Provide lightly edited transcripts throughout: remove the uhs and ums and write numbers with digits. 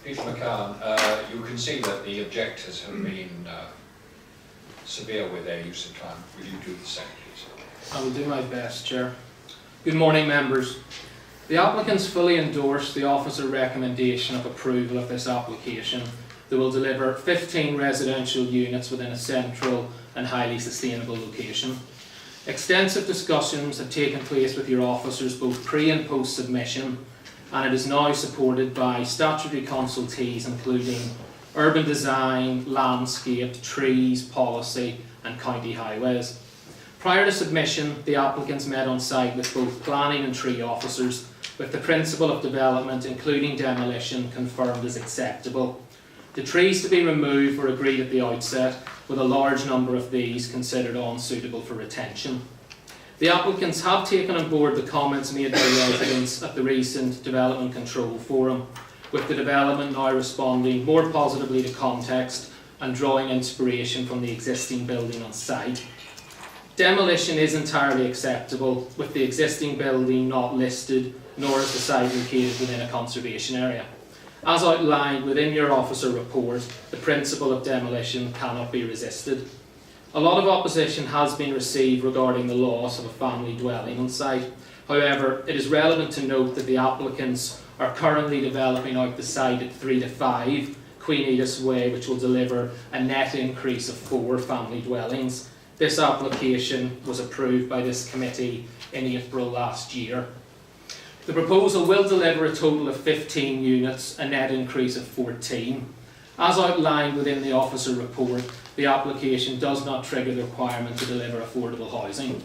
Peter McCann, you can see that the objectors have been severe with their use of time. Will you do the same, please? I will do my best, Chair. Good morning, members. The applicants fully endorse the officer recommendation of approval of this application that will deliver 15 residential units within a central and highly sustainable location. Extensive discussions have taken place with your officers both pre and post submission, and it is now supported by statutory consultees including urban design, landscape, trees, policy and county highways. Prior to submission, the applicants met on site with both planning and tree officers, with the principle of development, including demolition, confirmed as acceptable. The trees to be removed were agreed at the outset, with a large number of these considered unsuitable for retention. The applicants have taken on board the comments made by residents at the recent Development Control Forum, with the development now responding more positively to context and drawing inspiration from the existing building on site. Demolition is entirely acceptable, with the existing building not listed, nor is the site located within a conservation area. As outlined within your officer report, the principle of demolition cannot be resisted. A lot of opposition has been received regarding the loss of a family dwelling on site. However, it is relevant to note that the applicants are currently developing out the site at 3 to 5 Queen Edith's Way, which will deliver a net increase of 4 family dwellings. This application was approved by this committee in April last year. The proposal will deliver a total of 15 units, a net increase of 14. As outlined within the officer report, the application does not trigger the requirement to deliver affordable housing.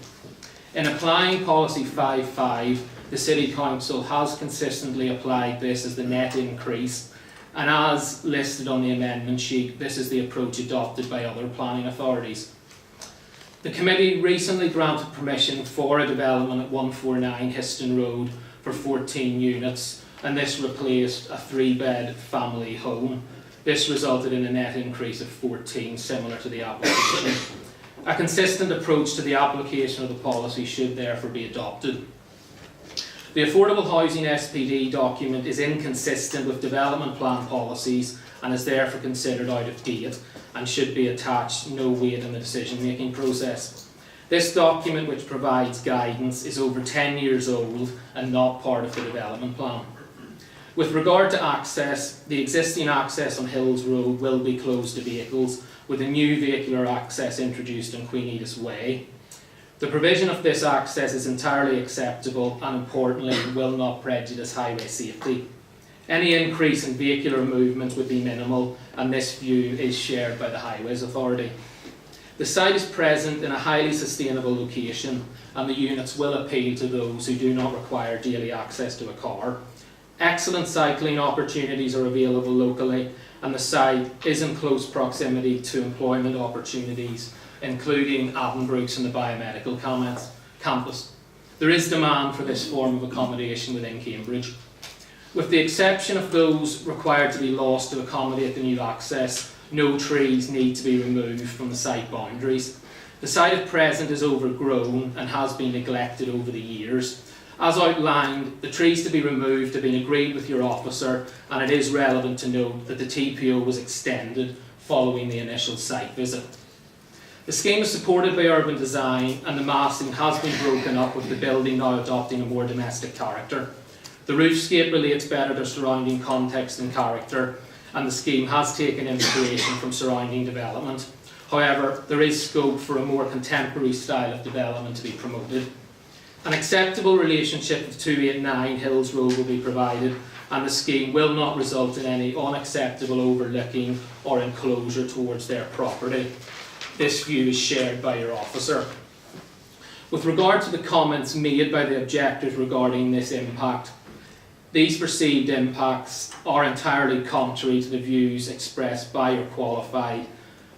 In applying Policy 5.5, the City Council has consistently applied this as the net increase, and as listed on the amendment sheet, this is the approach adopted by other planning authorities. The committee recently granted permission for a development at 149 Histon Road for 14 units, and this replaced a 3-bed family home. This resulted in a net increase of 14, similar to the application. A consistent approach to the application of the policy should therefore be adopted. The Affordable Housing SPD document is inconsistent with development plan policies and is therefore considered out of date and should be attached no weight in the decision-making process. This document, which provides guidance, is over 10 years old and not part of the development plan. With regard to access, the existing access on Hills Road will be closed to vehicles, with a new vehicular access introduced on Queen Edith's Way. The provision of this access is entirely acceptable and, importantly, will not prejudice highway safety. Any increase in vehicular movement would be minimal, and this view is shared by the Highways Authority. The site is present in a highly sustainable location, and the units will appeal to those who do not require daily access to a car. Excellent cycling opportunities are available locally, and the site is in close proximity to employment opportunities, including Addenbrooke's and the biomedical campus. There is demand for this form of accommodation within Cambridge. With the exception of those required to be lost to accommodate the new access, no trees need to be removed from the site boundaries. The site at present is overgrown and has been neglected over the years. As outlined, the trees to be removed have been agreed with your officer, and it is relevant to note that the TPO was extended following the initial site visit. The scheme is supported by urban design, and the massing has been broken up, with the building now adopting a more domestic character. The roofscape relates better to surrounding context and character, and the scheme has taken inspiration from surrounding development. However, there is scope for a more contemporary style of development to be promoted. An acceptable relationship of 289 Hills Road will be provided, and the scheme will not result in any unacceptable overlooking or enclosure towards their property. This view is shared by your officer. With regard to the comments made by the objectors regarding this impact, these perceived impacts are entirely contrary to the views expressed by your qualified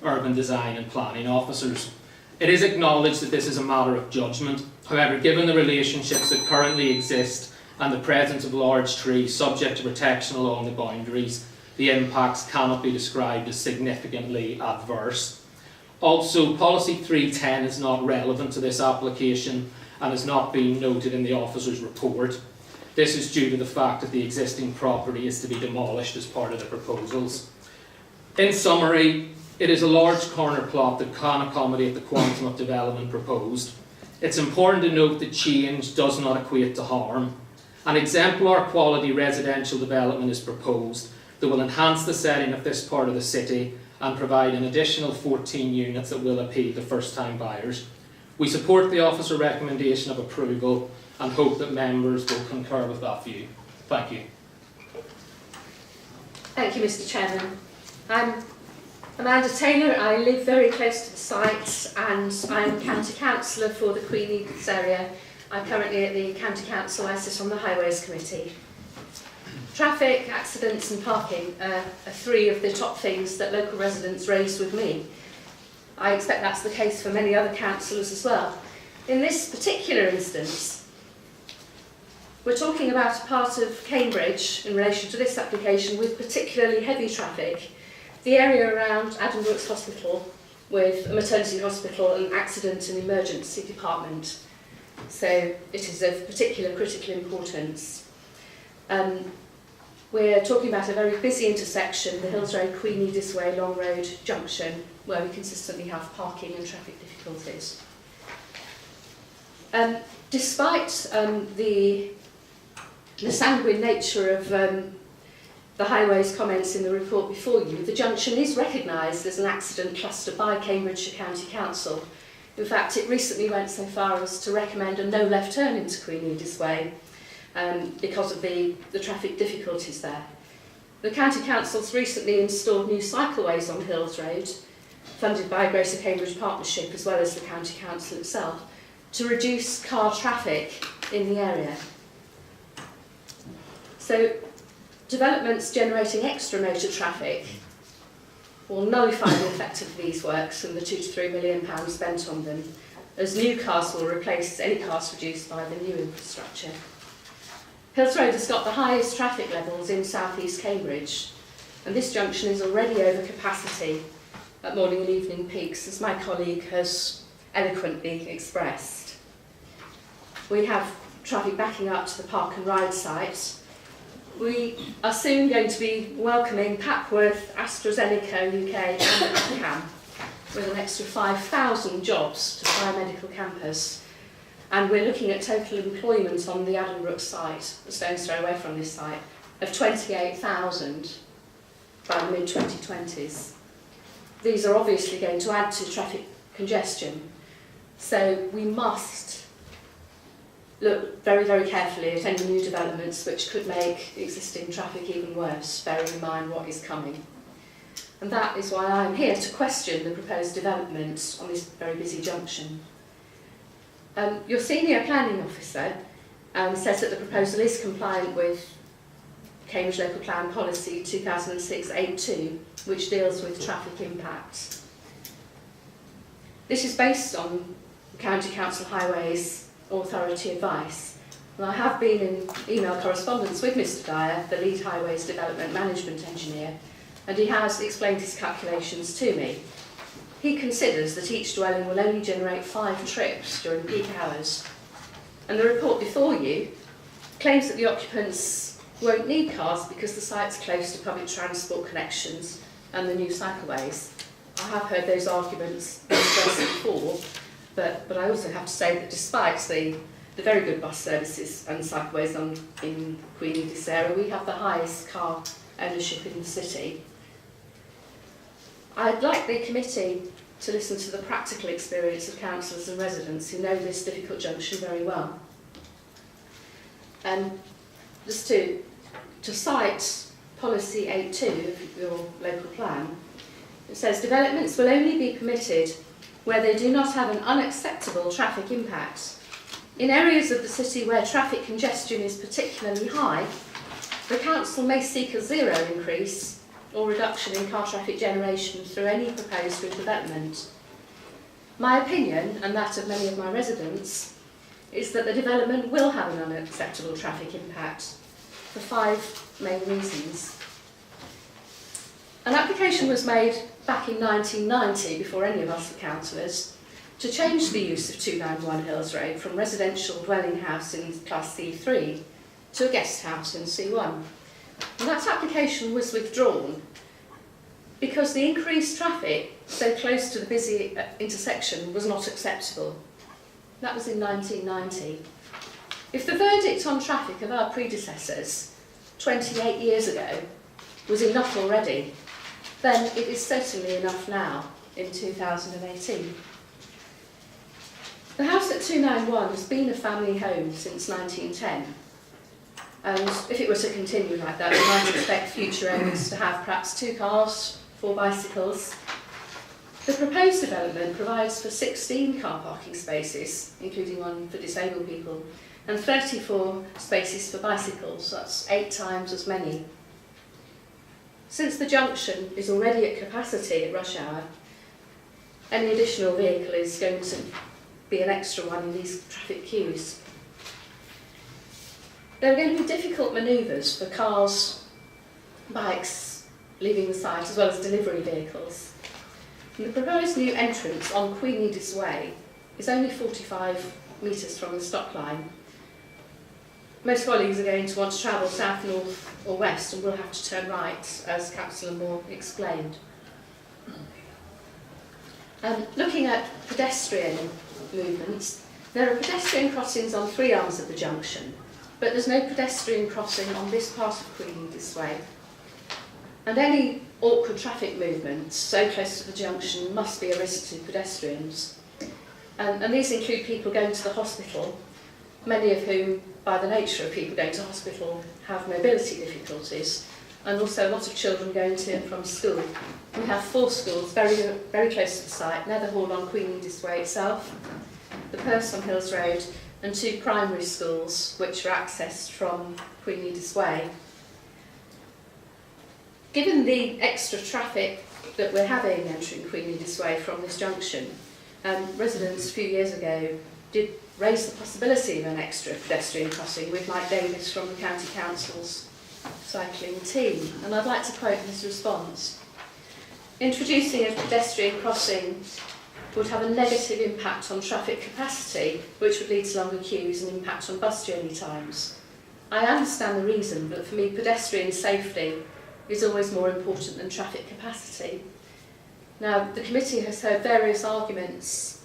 urban design and planning officers. It is acknowledged that this is a matter of judgment. However, given the relationships that currently exist and the presence of large trees subject to protection along the boundaries, the impacts cannot be described as significantly adverse. Also, Policy 310 is not relevant to this application and has not been noted in the officer's report. This is due to the fact that the existing property is to be demolished as part of the proposals. In summary, it is a large corner plot that can accommodate the quantum of development proposed. It's important to note that change does not equate to harm. An exemplar quality residential development is proposed that will enhance the setting of this part of the city and provide an additional 14 units that will appeal to first-time buyers. We support the officer recommendation of approval and hope that members will concur with that view. Thank you. Thank you, Mr. Chairman. I'm Amanda Taylor. I live very close to the site and I'm County Councillor for the Queen Edith's area. I'm currently at the County Council. I sit on the Highways Committee. Traffic, accidents and parking are three of the top things that local residents raise with me. I expect that's the case for many other councillors as well. In this particular instance, we're talking about a part of Cambridge in relation to this application with particularly heavy traffic. The area around Adam Brooks Hospital with a maternity hospital and accident and emergency department. So it is of particular critical importance. We're talking about a very busy intersection, the Hills Road, Queen Edith's Way, Long Road junction, where we consistently have parking and traffic difficulties. Despite the sanguine nature of the Highways comments in the report before you, the junction is recognised as an accident cluster by Cambridgeshire County Council. In fact, it recently went so far as to recommend a no left turn into Queen Edith's Way because of the traffic difficulties there. The County Council's recently installed new cycleways on Hills Road, funded by Greater Cambridge Partnership as well as the County Council itself, to reduce car traffic in the area. So, developments generating extra motor traffic will nullify the effect of these works and the £2 to £3 million spent on them, as new cars will replace any cars produced by the new infrastructure. Hills Road has got the highest traffic levels in South East Cambridge, and this junction is already over capacity at morning and evening peaks, as my colleague has eloquently expressed. We have traffic backing up to the Park and Ride site. We are soon going to be welcoming Papworth, AstraZeneca UK and Cam with an extra 5,000 jobs to the biomedical campus. And we're looking at total employment on the Adam Brooks site, a stone's throw away from this site, of 28,000 by the mid-2020s. These are obviously going to add to traffic congestion, so we must look very, very carefully at any new developments which could make existing traffic even worse, bearing in mind what is coming. And that is why I am here to question the proposed developments on this very busy junction. Your senior planning officer says that the proposal is compliant with Cambridge Local Plan Policy 2006-82, which deals with traffic impacts. This is based on County Council Highways Authority advice. And I have been in email correspondence with Mr Dyer, the lead Highways Development Management Engineer, and he has explained his calculations to me. He considers that each dwelling will only generate 5 trips during peak hours. And the report before you claims that the occupants won't need cars because the site's close to public transport connections and the new cycleways. I have heard those arguments expressed before, but I also have to say that despite the very good bus services and cycleways in Queen Edith's area, we have the highest car ownership in the city. I'd like the committee to listen to the practical experience of councillors and residents who know this difficult junction very well. And just to cite policy 8.2 of your local plan, it says developments will only be permitted where they do not have an unacceptable traffic impact. In areas of the city where traffic congestion is particularly high, the council may seek a zero increase or reduction in car traffic generation through any proposed redevelopment. My opinion, and that of many of my residents, is that the development will have an unacceptable traffic impact for 5 main reasons. An application was made back in 1990, before any of us were councillors, to change the use of 291 Hills Road from residential dwelling house in Class C3 to a guest house in C1. And that application was withdrawn because the increased traffic so close to the busy intersection was not acceptable. That was in 1990. If the verdict on traffic of our predecessors 28 years ago was enough already, then it is certainly enough now in 2018. The house at 291 has been a family home since 1910, and if it were to continue like that, we might expect future owners to have perhaps 2 cars, 4 bicycles. The proposed development provides for 16 car parking spaces, including one for disabled people, and 34 spaces for bicycles. That's 8 times as many. Since the junction is already at capacity at rush hour, any additional vehicle is going to be an extra one in these traffic queues. There are going to be difficult manoeuvres for cars, bikes leaving the site, as well as delivery vehicles. And the proposed new entrance on Queen Edith's Way is only 45 metres from the stop line. Most colleagues are going to want to travel south, north or west and will have to turn right, as Councillor Moore explained. Looking at pedestrian movements, there are pedestrian crossings on 3 arms of the junction, but there's no pedestrian crossing on this part of Queen Edith's Way. And any awkward traffic movements so close to the junction must be a risk to pedestrians. And these include people going to the hospital, many of whom, by the nature of people going to hospital, have mobility difficulties, and also a lot of children going to and from school. We have 4 schools very, very close to the site: Netherhall on Queen Edith's Way itself, the Purse on Hills Road, and 2 primary schools which are accessed from Queen Edith's Way. Given the extra traffic that we're having entering Queen Edith's Way from this junction, residents a few years ago did raise the possibility of an extra pedestrian crossing with Mike Davis from the County Council's cycling team, and I'd like to quote his response. Introducing a pedestrian crossing would have a negative impact on traffic capacity, which would lead to longer queues and impact on bus journey times. I understand the reason, but for me pedestrian safety is always more important than traffic capacity. Now, the committee has heard various arguments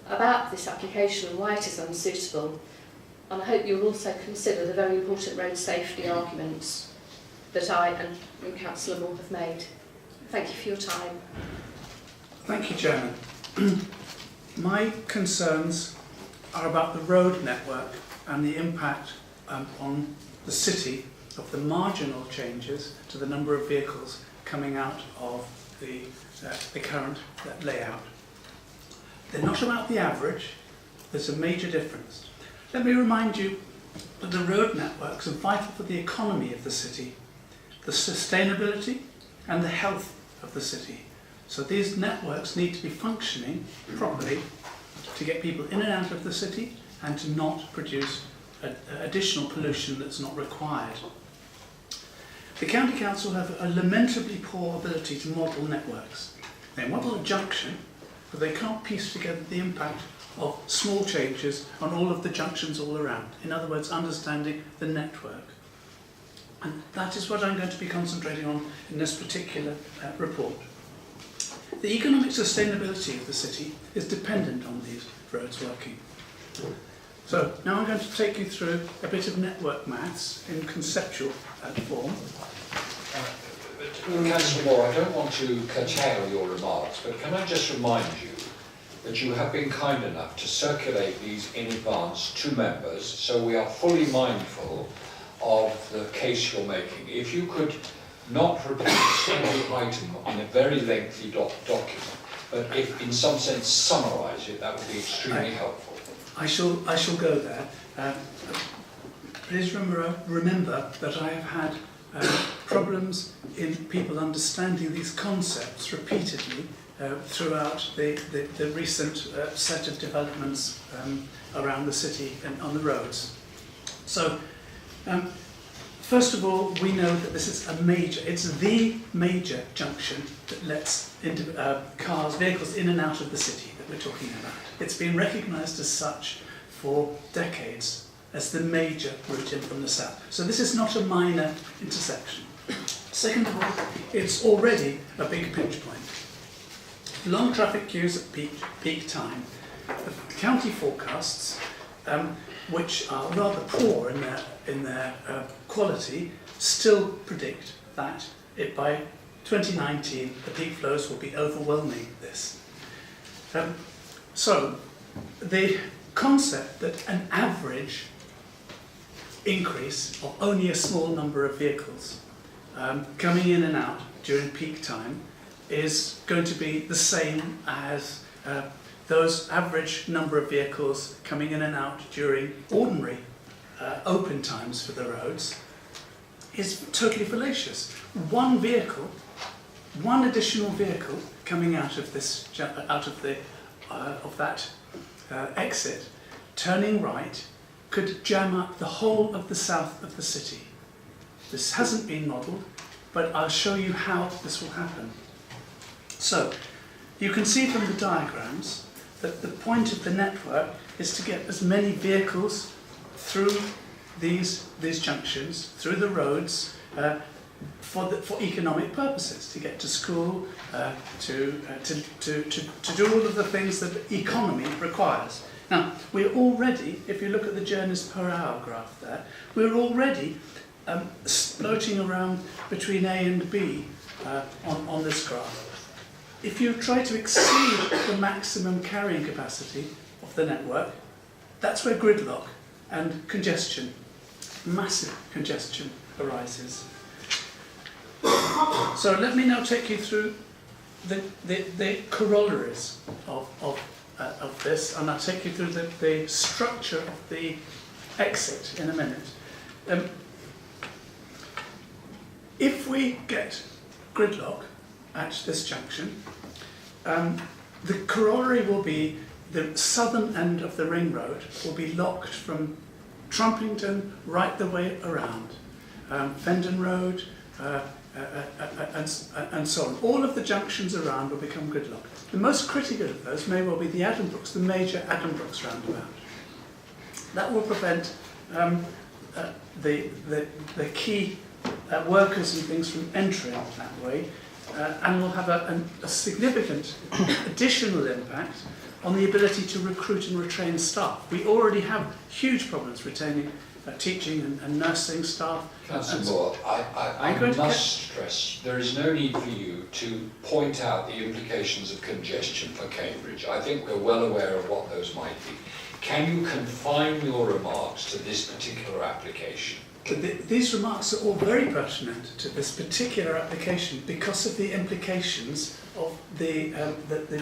about this application and why it is unsuitable, and I hope you will also consider the very important road safety arguments that I and Councillor Moore have made. Thank you for your time. Thank you, Chairman. My concerns are about the road network and the impact on the city of the marginal changes to the number of vehicles coming out of the current layout. They're not about the average, there's a major difference. Let me remind you that the road networks are vital for the economy of the city, the sustainability and the health of the city. So these networks need to be functioning properly to get people in and out of the city and to not produce additional pollution that's not required. The County Council have a lamentably poor ability to model networks. They model a junction, but they can't piece together the impact of small changes on all of the junctions all around. In other words, understanding the network. And that is what I'm going to be concentrating on in this particular report. The economic sustainability of the city is dependent on these roads working. So now I'm going to take you through a bit of network maths in conceptual form. Councillor Moore, I don't want to curtail your remarks, but can I just remind you that you have been kind enough to circulate these in advance to members, so we are fully mindful of the case you're making. If you could not repeat every item in a very lengthy document, but if in some sense summarise it, that would be extremely helpful. I shall go there. Please remember that I have had problems in people understanding these concepts repeatedly throughout the recent set of developments around the city and on the roads. So, first of all, we know that this is it's the major junction that lets vehicles in and out of the city that we're talking about. It's been recognised as such for decades. as the major route in from the south. So this is not a minor intersection. Second of all, it's already a big pinch point. Long traffic queues at peak time. The county forecasts, which are rather poor in their quality, still predict that by 2019 the peak flows will be overwhelming this. So the concept that an average increase of only a small number of vehicles coming in and out during peak time is going to be the same as those average number of vehicles coming in and out during ordinary open times for the roads is totally fallacious. One vehicle, one additional vehicle coming out of this, of that exit, turning right, could jam up the whole of the south of the city. This hasn't been modelled, but I'll show you how this will happen. So, you can see from the diagrams that the point of the network is to get as many vehicles through these junctions, through the roads, for economic purposes, to get to school, to do all of the things that economy requires. Now, we're already, if you look at the journeys per hour graph there, we're already floating around between A and B on this graph. If you try to exceed the maximum carrying capacity of the network, that's where gridlock and congestion, massive congestion, arises. So let me now take you through the corollaries of this, and I'll take you through the structure of the exit in a minute. If we get gridlock at this junction, the corollary will be the southern end of the ring road will be locked from Trumpington right the way around, Fendon Road, and so on. All of the junctions around will become gridlocked. The most critical of those may well be the Addenbrooks, the major Addenbrooks roundabout. That will prevent the key workers and things from entering that way, and will have a significant additional impact on the ability to recruit and retrain staff. We already have huge problems retaining teaching and nursing staff. Councillor Moore, I must stress there is no need for you to point out the implications of congestion for Cambridge. I think we're well aware of what those might be. Can you confine your remarks to this particular application? These remarks are all very pertinent to this particular application because of the implications of the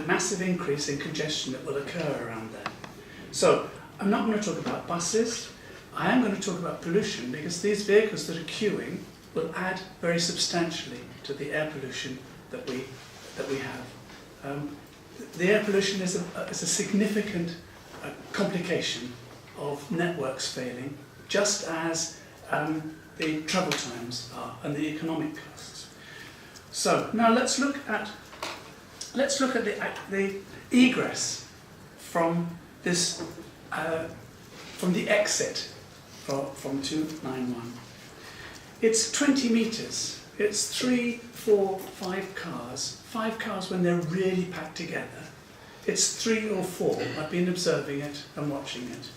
massive increase in congestion that will occur around there. So, I'm not going to talk about buses. I am going to talk about pollution because these vehicles that are queuing will add very substantially to the air pollution that we have. The air pollution is a significant complication of networks failing, just as the travel times are and the economic costs. So now let's look at the egress from this from the exit from 291. It's 20 metres. It's 3, 4, 5 cars. 5 cars when they're really packed together. It's 3 or 4. I've been observing it and watching it.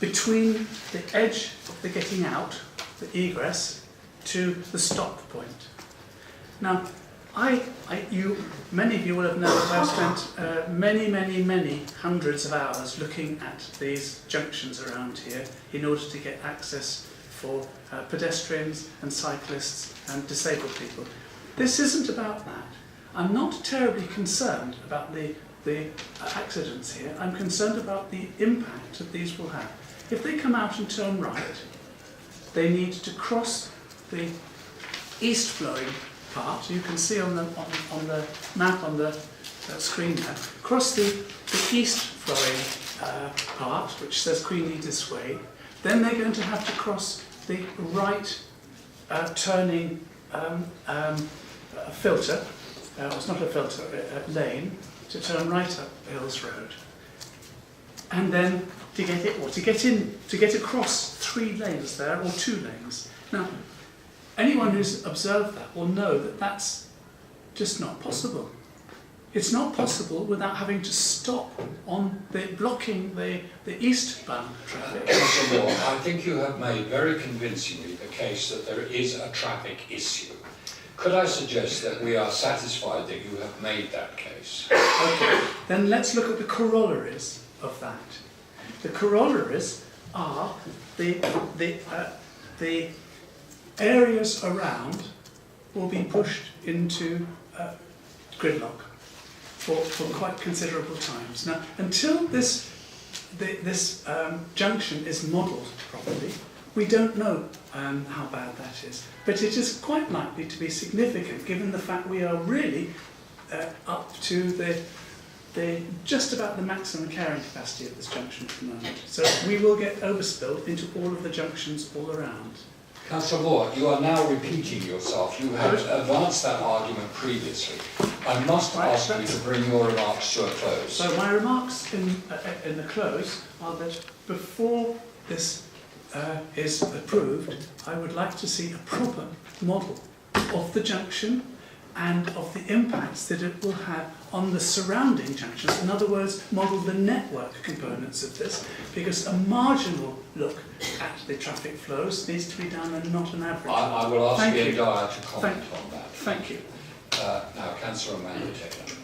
Between the edge of the getting out, the egress, to the stop point. Now, many of you will have known that I've spent many hundreds of hours looking at these junctions around here in order to get access for pedestrians and cyclists and disabled people. This isn't about that. I'm not terribly concerned about the accidents here. I'm concerned about the impact that these will have. If they come out and turn right, they need to cross the east-flowing part. You can see on the map on the screen there. Cross the east-flowing part, which says Queen Edith's Way. Then they're going to have to cross the right turning filter. It's not a filter, a lane, to turn right up Hills Road. and then to get across 3 lanes there, or 2 lanes. Now, anyone who's observed that will know that that's just not possible. It's not possible without having to stop on blocking the eastbound traffic. Mr. Moore, I think you have made very convincingly the case that there is a traffic issue. Could I suggest that we are satisfied that you have made that case? Okay, then let's look at the corollaries of that. The corollaries are the areas around will be pushed into gridlock for quite considerable times. Now, until this junction is modelled properly, we don't know how bad that is. But it is quite likely to be significant, given the fact we are really up to just about the maximum carrying capacity of this junction at the moment. So we will get overspilled into all of the junctions all around. Councillor Moore, you are now repeating yourself. You have advanced that argument previously. I must ask you to bring your remarks to a close. So my remarks in the close are that before this is approved, I would like to see a proper model of the junction and of the impacts that it will have on the surrounding junctions. In other words, model the network components of this, because a marginal look at the traffic flows needs to be done and not an average. I will ask Ian Dyer to comment on that. Thank you. Now, Councillor Amanda Taylor.